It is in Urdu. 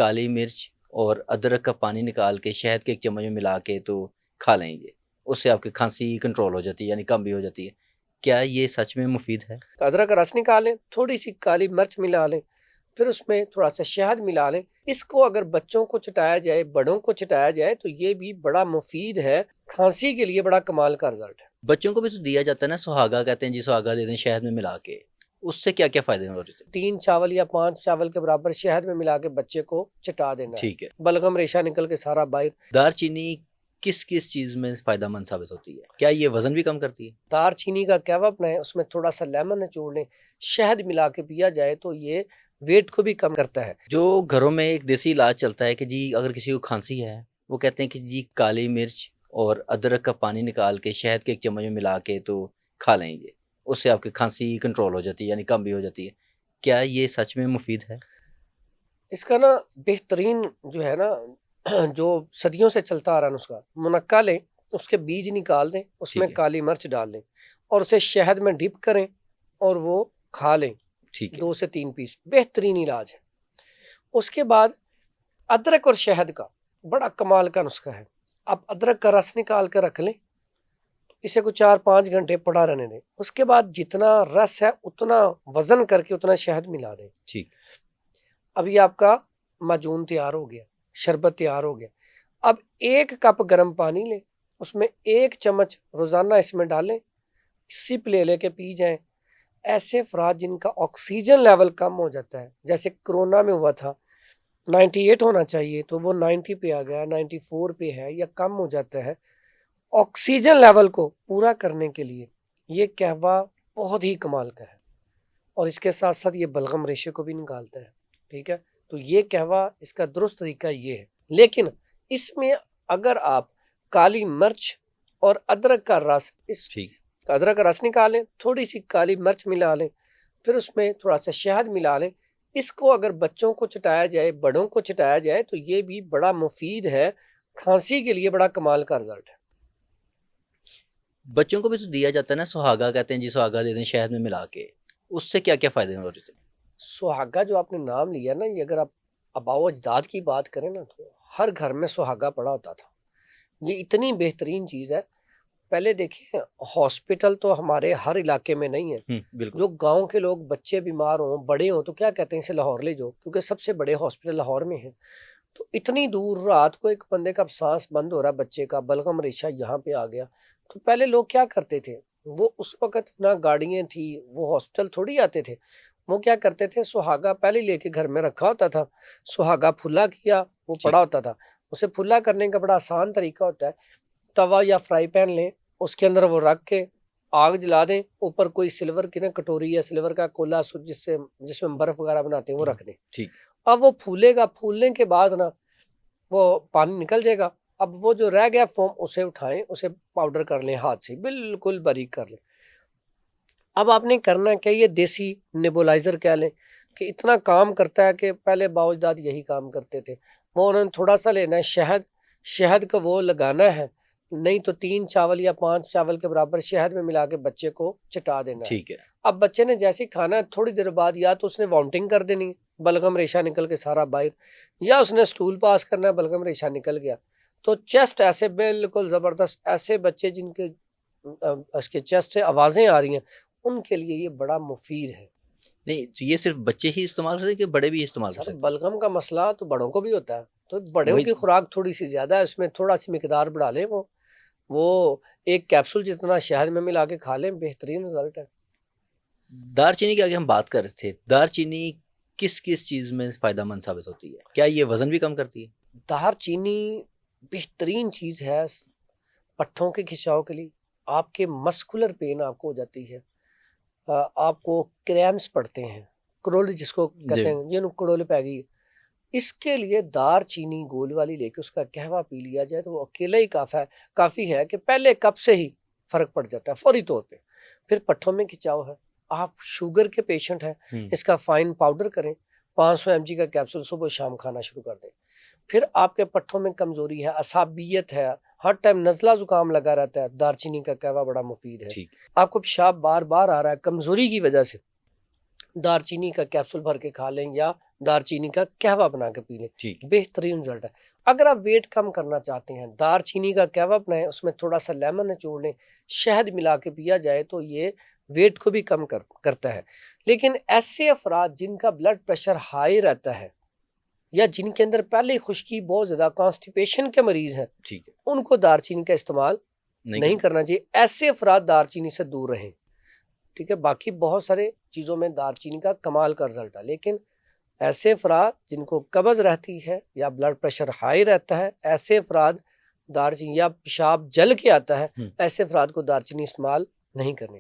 کالی مرچ اور ادرک کا پانی نکال کے شہد کے ایک چمچ میں ملا کے تو کھا لیں گے، اس سے آپ کی کھانسی کنٹرول ہو جاتی ہے، یعنی کم بھی ہو جاتی ہے۔ کیا یہ سچ میں مفید ہے؟ ادرک کا رس نکالیں، تھوڑی سی کالی مرچ ملا لیں، پھر اس میں تھوڑا سا شہد ملا لیں۔ اس کو اگر بچوں کو چٹایا جائے، بڑوں کو چٹایا جائے تو یہ بھی بڑا مفید ہے، کھانسی کے لیے بڑا کمال کا رزلٹ ہے۔ بچوں کو بھی تو دیا جاتا ہے نا، سہاگا کہتے ہیں جی، سہاگا دے دیں شہد میں ملا کے، اس سے کیا کیا فائدے ہو رہے ہیں؟ 3 چاول یا 5 چاول کے برابر شہد میں ملا کے بچے کو چٹا دینا ہے، ٹھیک ہے۔ بلغم ریشہ نکل کے سارا باہر۔ دار چینی کس کس چیز میں فائدہ مند ثابت ہوتی ہے؟ کیا یہ وزن بھی کم کرتی ہے؟ دار چینی کا قہوہ بنائیں، اس میں تھوڑا سا لیمن نچوڑ لیں، شہد ملا کے پیا جائے تو یہ ویٹ کو بھی کم کرتا ہے۔ جو گھروں میں ایک دیسی علاج چلتا ہے کہ جی اگر کسی کو کھانسی ہے، وہ کہتے ہیں کہ جی کالی مرچ اور ادرک کا پانی نکال کے شہد کے ایک چمچ میں ملا کے تو کھا لیں گے، اس سے آپ کی کھانسی کنٹرول ہو جاتی ہے، یعنی کم بھی ہو جاتی ہے۔ کیا یہ سچ میں مفید ہے؟ اس کا نا بہترین جو ہے نا، جو صدیوں سے چلتا آ رہا ہے نسخہ، منقع لیں، اس کے بیج نکال دیں، اس میں ٹھیک ہے، کالی مرچ ڈال دیں اور اسے شہد میں ڈپ کریں اور وہ کھا لیں، ٹھیک ہے، 2 سے 3 پیس، بہترین علاج ہے۔ اس کے بعد ادرک اور شہد کا بڑا کمال کا نسخہ ہے۔ اب ادرک کا رس نکال کے رکھ لیں، اسے کو 4-5 گھنٹے پڑا رہنے دیں، اس کے بعد جتنا رس ہے اتنا وزن کر کے اتنا شہد ملا دیں۔ ٹھیک۔ اب یہ آپ کا معجون تیار ہو گیا، شربت تیار ہو گیا۔ اب 1 کپ گرم پانی لیں، اس میں 1 چمچ روزانہ اس میں ڈالیں، سپ لے لے کے پی جائیں۔ ایسے افراد جن کا آکسیجن لیول کم ہو جاتا ہے، جیسے کرونا میں ہوا تھا، 98 ہونا چاہیے تو وہ 90 پہ آ گیا، 94 پہ ہے یا کم ہو جاتا ہے، آکسیجن لیول کو پورا کرنے کے لیے یہ قہوہ بہت ہی کمال کا ہے، اور اس کے ساتھ ساتھ یہ بلغم ریشے کو بھی نکالتا ہے۔ ٹھیک ہے، تو یہ قہوہ اس کا درست طریقہ یہ ہے، لیکن اس میں اگر آپ کالی مرچ اور ادرک کا رس، اس ٹھیک ہے، ادرک کا رس نکالیں، تھوڑی سی کالی مرچ ملا لیں، پھر اس میں تھوڑا سا شہد ملا لیں۔ اس کو اگر بچوں کو چٹایا جائے، بڑوں کو چٹایا جائے تو یہ بھی بڑا مفید ہے، کھانسی کے لیے بڑا کمال کا رزلٹ ہے۔ بچوں کو بھی تو دیا جاتا ہے نا، سہاگا کہتے ہیں جی، سہاگا دے دیں شہد میں ملا کے، اس سے کیا کیا فائدے ہو رہے ہیں؟ سہاگا جو آپ نے نام لیا نا، یہ اگر آپ آباء و اجداد کی بات کریں نا تو ہر گھر میں سہاگا پڑا ہوتا تھا۔ یہ اتنی بہترین چیز ہے۔ پہلے دیکھیں، ہاسپٹل تو ہمارے ہر علاقے میں نہیں ہے۔ بالکل۔ جو گاؤں کے لوگ بچے بیمار ہوں، بڑے ہوں، تو کیا کہتے ہیں اسے لاہور لے جاؤ، کیونکہ سب سے بڑے ہاسپٹل لاہور میں ہیں۔ تو اتنی دور رات کو ایک بندے کا سانس بند ہو رہا، بچے کا بلغم ریشہ یہاں پہ آ گیا، تو پہلے لوگ کیا کرتے تھے، وہ اس وقت نہ گاڑیاں تھی، وہ ہاسپٹل تھوڑی آتے تھے، وہ کیا کرتے تھے، سہاگا پہلے لے کے گھر میں رکھا ہوتا تھا، سہاگا پھلا کیا، وہ پڑا ہوتا تھا۔ اسے پھلا کرنے کا بڑا آسان طریقہ ہوتا ہے، توا یا فرائی پین لیں، اس کے اندر وہ رکھ کے آگ جلا دیں، اوپر کوئی سلور کی نا کٹوری یا سلور کا کولا جس میں برف وغیرہ بناتے ہیں وہ رکھ دیں۔ ٹھیک۔ اب وہ پھولے گا، پھولنے کے بعد نا وہ پانی نکل جائے گا۔ اب وہ جو رہ گیا فوم، اسے اٹھائیں، اسے پاؤڈر کر لیں، ہاتھ سے بالکل باریک کر لیں۔ اب آپ نے کرنا کہ یہ دیسی نیبولائزر کہہ لیں کہ اتنا کام کرتا ہے کہ پہلے باوجداد یہی کام کرتے تھے۔ وہ انہوں نے تھوڑا سا لینا ہے شہد کا وہ لگانا ہے، نہیں تو 3 چاول یا 5 چاول کے برابر شہد میں ملا کے بچے کو چٹا دینا ہے۔ ٹھیک ہے۔ اب بچے نے جیسے کھانا ہے، تھوڑی دیر بعد یا تو اس نے وامٹنگ کر دینی ہے، بلغم ریشہ نکل کے سارا باہر، یا اس نے سٹول پاس کرنا ہے، بلغم ریشہ نکل گیا۔ تو چیسٹ ایسے بالکل زبردست، ایسے بچے جن کے اس کے چیسٹ سے آوازیں آ رہی ہیں، ان کے لیے یہ بڑا مفید ہے۔ نہیں تو یہ صرف بچے ہی استعمال کر سکتے کہ بڑے بھی استعمال کر سر سکتے ہیں؟ بلغم کا مسئلہ تو بڑوں کو بھی ہوتا ہے، تو بڑوں وہی کی خوراک تھوڑی سی زیادہ ہے، اس میں تھوڑا سی مقدار بڑھا لیں، وہ 1 کیپسول جتنا شہد میں ملا کے کھا لیں، بہترین رزلٹ ہے۔ دار چینی کی آگے ہم بات کر رہے تھے، دار چینی کس کس چیز میں فائدہ مند ثابت ہوتی ہے؟ کیا یہ وزن بھی کم کرتی ہے؟ دار چینی بہترین چیز ہے پٹھوں کے کھچاؤ کے لیے، آپ کے مسکولر پین آپ کو ہو جاتی ہے، آپ کو کریمس پڑتے ہیں، کرولی جس کو کہتے ہیں، یہ کڑول پہ گئی، اس کے لیے دار چینی گول والی لے کے اس کا قہوہ پی لیا جائے تو وہ اکیلا ہی کافی ہے کہ پہلے کپ سے ہی فرق پڑ جاتا ہے فوری طور پہ۔ پھر پٹھوں میں کھچاؤ ہے، آپ شوگر کے پیشنٹ ہیں، اس کا فائن پاؤڈر کریں، 500 mg کا کیپسول صبح شام کھانا شروع کر دیں۔ پھر آپ کے پٹھوں میں کمزوری ہے، عصابیت ہے، ہر ٹائم نزلہ زکام لگا رہتا ہے، دار چینی کا قہوہ بڑا مفید ہے۔ آپ کو پیشاب بار بار آ رہا ہے کمزوری کی وجہ سے، دار چینی کا کیپسول بھر کے کھا لیں، یا دار چینی کا قہوہ بنا کے پی لیں، ٹھیک بہترین رزلٹ ہے۔ اگر آپ ویٹ کم کرنا چاہتے ہیں، دار چینی کا قہوہ بنائیں، اس میں تھوڑا سا لیمن نچوڑ لیں، شہد ملا کے پیا جائے تو یہ ویٹ کو بھی کم کرتا ہے۔ لیکن ایسے افراد جن کا بلڈ پریشر ہائی رہتا ہے یا جن کے اندر پہلے خشکی بہت زیادہ کانسٹیپیشن کے مریض ہیں، ٹھیک ہے، ان کو دار چینی کا استعمال نہیں کرنا چاہیے، ایسے افراد دار چینی سے دور رہیں، ٹھیک ہے۔ باقی بہت سارے چیزوں میں دار چینی کا کمال کا رزلٹ ہے، لیکن ایسے افراد جن کو قبض رہتی ہے یا بلڈ پریشر ہائی رہتا ہے، ایسے افراد دار چینی یا پیشاب جل کے آتا ہے، ایسے افراد کو دار چینی استعمال نہیں کرنی۔